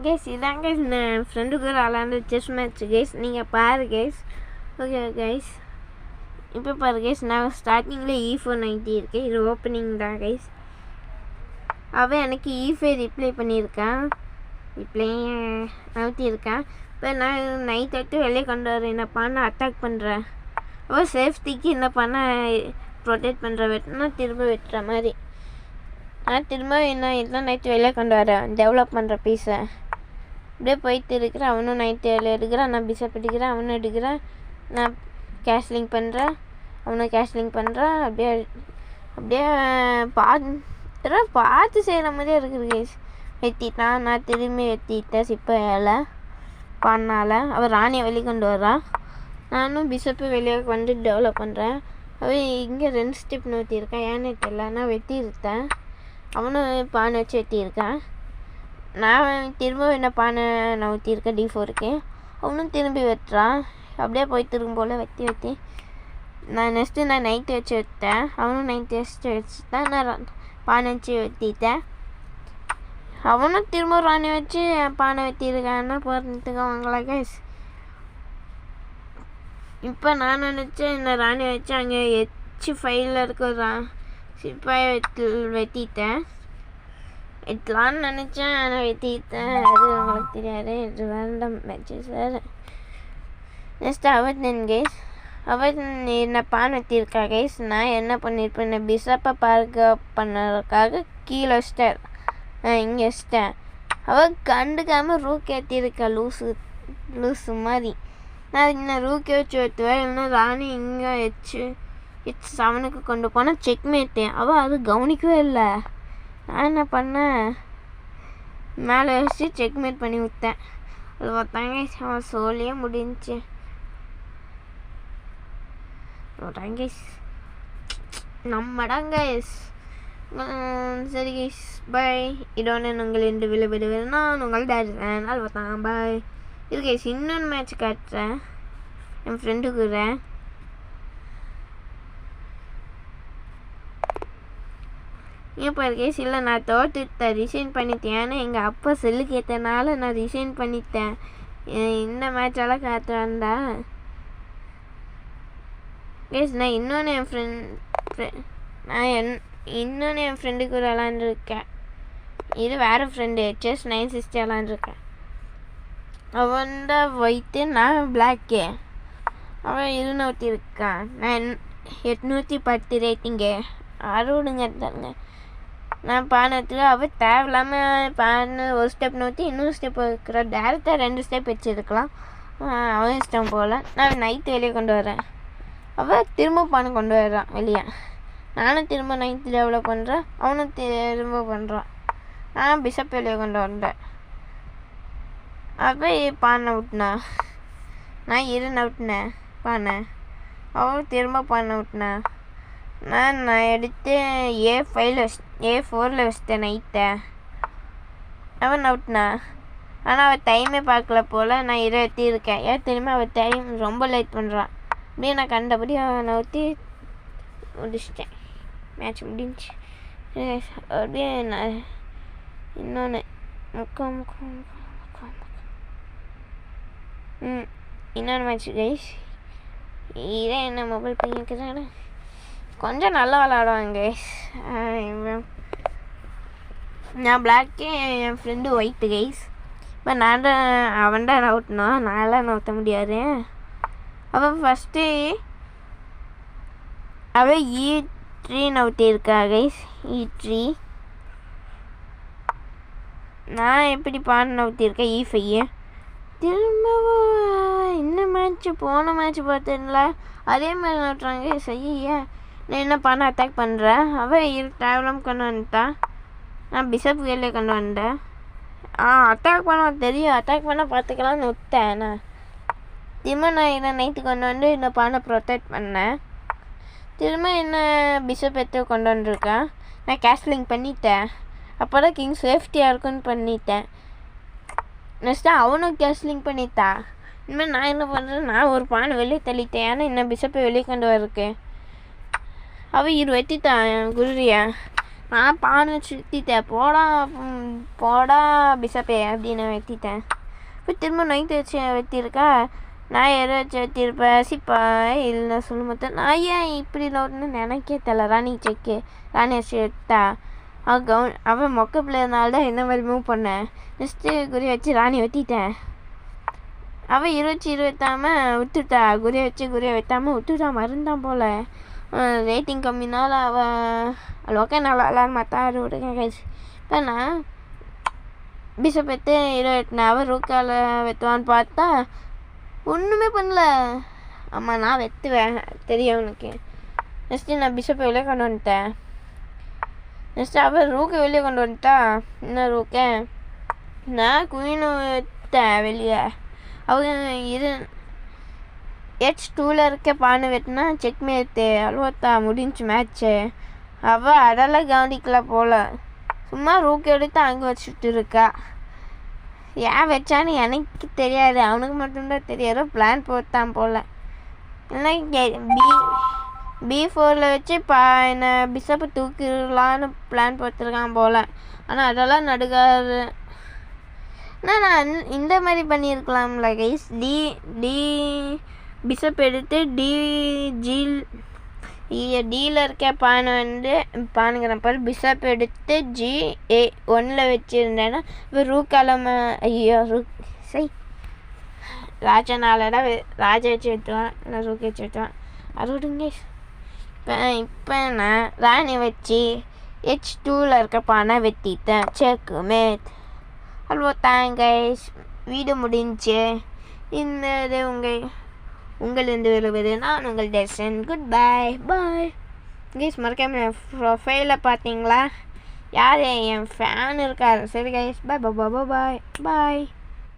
Guys இதான் guys நான் ஃப்ரெண்டுக்கு ஒரு விளாண்டு செஸ் மேட்ச் கைஸ் நீங்கள் பாரு கைஸ். ஓகே கைஸ் இப்போ பாரு கைஸ் நான் ஸ்டார்டிங்கில் E490 இருக்கேன். இது ஓப்பனிங் தான் கைஸ். அவன் எனக்கு E5 ரிப்ளை பண்ணியிருக்கான். ரிப்ளை நவுத்தியிருக்கான். இப்போ நான் நைட் எடுத்து வெளியே கொண்டு வரேன். என்ன பண்ண அட்டாக் பண்ணுறேன். அவள் சேஃப்டிக்கு என்ன பண்ண ப்ரொடெக்ட் பண்ணுற வெட்டினா திரும்ப வெட்டுற மாதிரி. நான் திரும்ப என்ன இதெல்லாம் நைட்டு வெளியே கொண்டு வரேன் டெவலப் பண்ணுற பீஸை. அப்படியே போயிட்டு இருக்கிறேன். அவனும் நைட்டு வெளியே எடுக்கிறான். நான் பிஷப் எடுக்கிறேன். அவனும் எடுக்கிறான். நான் கேஷ்லிங் பண்ணுறேன். அவனும் கேஷ்லிங் பண்ணுறான். அப்படியே அப்படியே பார்த்து செய்கிற மாதிரியே இருக்குது கைஸ். வெட்டிட்டான். நான் திரும்பி வெட்டிட்டேன் சிப்பையால் பண்ணால். அவள் ராணியை வெளியே கொண்டு வரான். நானும் பிஷப்பை வெளியே வந்து டெவலப் பண்ணுறேன். அவன் இங்கே 2 ஸ்டெப் நோத்தியிருக்கான். ஏன்னு தெரியல. நான் வெட்டியிருக்கேன். அவனும் பானை வச்சு வெட்டியிருக்கான். நான் திரும்ப என்ன பானை நவுத்தியிருக்கேன் D4க்கு. அவனும் திரும்பி வெட்டுறான். அப்படியே போயிட்டு இருக்கும் போல் வெட்டி நான் நெக்ஸ்ட்டு நான் நைட்டு வச்சு வைத்தேன். அவனும் நைட்டு வச்சுட்டேன். நான் பானை வச்சு வெட்டிட்டேன். அவனும் திரும்ப ராணி வச்சு பானை வெட்டியிருக்கான்னா போகிறதுக்கு அவங்கள கைஸ். இப்போ நான் நினச்சேன் இந்த ராணி வச்சு அங்கே H5ல் இருக்கிற சிப்பாயை வெட்டிட்டேன். வெட்டலான்னு நினச்சேன். ஆனால் வெட்டிட்டேன். அது உங்களுக்கு தெரியாது. இது வேண்டாம் மேட்ச்சு சார். நெக்ஸ்ட் அவன் கைஸ். அவன் என்ன பான் வெட்டியிருக்கா கைஸ். நான் என்ன பண்ணியிருப்பேன் பிஷப்பை பார்க்க பண்ணுறதுக்காக கீழே வச்சிட்டேன். இங்கே வச்சிட்டேன். அவள் கண்டுக்காமல் ரூக் ஏற்றிருக்கா லூஸு மாதிரி. நான் இன்னும் ரூக்கே வச்சு வெட்டுவேன். இல்லைன்னா ராணி இங்கே H7க்கு கொண்டு போனால் செக்மேட்டேன். அவள் அது கவனிக்கவே இல்லை. நான் என்ன பண்ணேன் மேலே வச்சு செக்மேட் பண்ணி விட்டேன். அது பார்த்தாங்க அவன் சோழியே முடிஞ்சிச்சு. கைஸ் நம்மடா கைஸ். சரி கைஸ் பாய். இதோட உங்கள் என்று விளைவிடுவேன். நான் உங்கள் டேடி நாள் பார்த்தாங்க பாய். இது கைஸ் இன்னொன்று மேட்ச் காட்டுறேன் என் ஃப்ரெண்டுக்குற. ஏன் பாரு கைஸ். இல்லை நான் தோட்டத்தை ரிசைன் பண்ணிட்டேன். ஏன்னா எங்கள் அப்பா செல்லுக்கு ஏற்றனால நான் ரிசைன் பண்ணிட்டேன். இந்த மேட்செல்லாம் காட்டுறான்டா கைஸ். நான் இன்னொன்று என் ஃப்ரெண்டுக்கு ஒரு விளாண்டுருக்கேன். இது வேறு ஃப்ரெண்டு Chess960 விளாண்டுருக்கேன். அவன் தான் ஒயிட்டு, நான் பிளாக்கு. அவன் 200 இருக்கான். நான் 810 ரேட்டிங்கு. அறுபடுங்க தாங்க. நான் பானத்தில் அவள் தேவையில்லாமல் பானை ஒரு ஸ்டெப் நோத்தி இன்னொரு ஸ்டெப் வைக்கிறான். டேரெக்டாக 2 ஸ்டெப் வச்சுருக்கலாம். அவன் இஷ்டம் போல். நான் நைட்டு வெளியே கொண்டு வரேன். அவள் திரும்ப பானை கொண்டு வர்றான் வெளியே. நானும் திரும்ப நைட்டு டெவலப் பண்ணுறேன். அவனும் திரும்ப பண்ணுறான். நான் பிஷப் வெளியே கொண்டு வந்தேன். அவள் பானை விட்டினா. நான் விட்டினேன் பானை. அவள் திரும்ப பானை விட்டினா. நான் எடுத்து A4ல் வச்சிட்டேன் நைட்டை. அவன் நவுட்டினா. ஆனால் அவள் டைமே பார்க்கல போல். நான் இதை வெட்டியிருக்கேன். ஏன் தெரியுமா அவள் டைம் ரொம்ப லேட் பண்ணுறான். அப்படியே நான் கண்டபடி அவன் நவுத்தி முடிச்சிட்டேன். மேட்ச் முடிஞ்சு. அப்படியே நான் இன்னொன்று இன்னொன்று மேட்ச் கைஸ். இதே என்ன மொபைல் பண்ணியிருக்கிறாங்க. கொஞ்சம் நல்லா விளாடுவாங்க கைஸ். நான் பிளாக்கு, என் ஃப்ரெண்டு ஒயிட்டு கைஸ். இப்போ அவன் தான் நவுட்டணும். நான்லாம் நவுத்த முடியாது. அவன் ஃபஸ்ட்டு அவள் E3 நவுட்டியிருக்கா கைஸ். E3 நான் எப்படி பான் நவுத்தியிருக்கேன் E5. திரும்ப இன்னும் மேட்ச்சு போன மேட்ச் பார்த்தீங்களா அதே மாதிரி நவுட்டுறாங்க செய்ய. நான் என்ன பண்ண அட்டாக் பண்ணுறேன். அவள் டேவலம் கொண்டு வந்துட்டான். நான் பிஷப் வெளியே கொண்டு வந்தேன். அட்டாக் பண்ண தெரியும். அட்டாக் பண்ண பார்த்துக்கலாம்னு விட்டேன். நான் திரும்ப நான் இதை நைட்டு கொண்டு வந்து இந்த பானை ப்ரொடெக்ட் பண்ணேன். திரும்ப என்ன பிஷப் எடுத்து கொண்டு வந்துருக்கேன். நான் கேஷ்லிங் பண்ணிட்டேன். அப்போ தான் கிங் சேஃப்டியாக இருக்குன்னு பண்ணிட்டேன். நெக்ஸ்ட்டு அவனும் கேஷ்லிங் பண்ணிட்டான். இனிமேல் நான் என்ன பண்ணுறேன். நான் ஒரு பானை வெளியே தள்ளிட்டேன். ஏன்னா இன்னும் பிஷப்பை வெளியே கொண்டு வரக்கு. அவள் வெட்டிட்டான் குருரியா. நான் பானை சுற்றிட்டேன். போடா பிஷப்பே அப்படின்னு வெட்டிட்டேன். இப்போ திரும்ப நைட்டு வச்சு வெட்டியிருக்கா. நான் எதை வச்சு வெட்டியிருப்பேன் சிப்பாய் இல்லை சொல்ல மாட்டேன். நான் ஏன் இப்படி ஒன்று நினைக்கே தெரியல. ராணி வச்சு வெட்டா அவன் மொக்க பிள்ளைனால தான் என்ன மாதிரி மூவ் பண்ணேன். நெக்ஸ்ட்டு குறி வச்சு ராணி வெட்டிட்டேன். அவன் இருபத்தாமல் விட்டுட்டா. குறியை வெட்டாமல் விட்டுட்டா. மறந்தான் போல். ரேட்டிங் கம்மினால அவள் ஓகே நல்லா எல்லாரும் மற்ற விடுங்க கைஸ். இப்போ நான் பிஷப் வெட்டு வெட்டினேன். அவன் ரூக்கால் வெட்டுவான்னு பார்த்தா ஒன்றுமே பண்ணல. ஆமாம் நான் வெட்டுவேன் தெரியும் அவனுக்கு. நெக்ஸ்ட்டு நான் பிஷப்பை வெளியே கொண்டு வந்துட்டேன். நெக்ஸ்ட்டு அவள் ரூக்கை வெளியே கொண்டு வந்துட்டா. என்ன ரூக்கை நான் குயினு வெட்டேன் வெளியே. அவங்க H2ல இருக்க பானை வெட்டினா செக்மேட்டு அல்வத்தா முடிஞ்சு மேட்ச்சு. அவள் அதெல்லாம் கவனிக்கல போல். சும்மா ரூக்கை எடுத்து அங்கே வச்சுட்டு இருக்கா. ஏன் வச்சான்னு எனக்கு தெரியாது, அவனுக்கு மட்டும்தான் தெரியாது. பிளான் போட்டான் போல். இல்லைன்னா B4ல் வச்சு என்ன பிஷப்பை தூக்கிடலான்னு பிளான் போட்டிருக்கான் போல். ஆனால் அதெல்லாம் நடுக்காது. நான் இந்த மாதிரி பண்ணியிருக்கலாம்ல கைஸ். டி பிஷப் எடுத்து டியில் இருக்க பானுங்கிற பாரு பிஷப் எடுத்து G1ல் வச்சுருந்தேன்னா இப்போ ரூக்காலம ஐயோ ராஜானாலடா ராஜா வச்சு வெட்டுவான். இல்லை ரூக் வச்சு வெட்டுவான். அறுபடுங்க. இப்போ நான் ராணி வச்சு H2ல் இருக்க பானை வெட்டிட்டேன். செக்மேட். ஹலோ கைஸ், வீடியோ முடிஞ்சு. இந்த உங்களிருந்து வருவது நான் உங்கள் டெசன். Good bye guys. மறக்காம என் ப்ரொஃபைலை பார்த்தீங்களா? யார் என் ஃபேன் இருக்கார். சரி கைஸ், பாய்.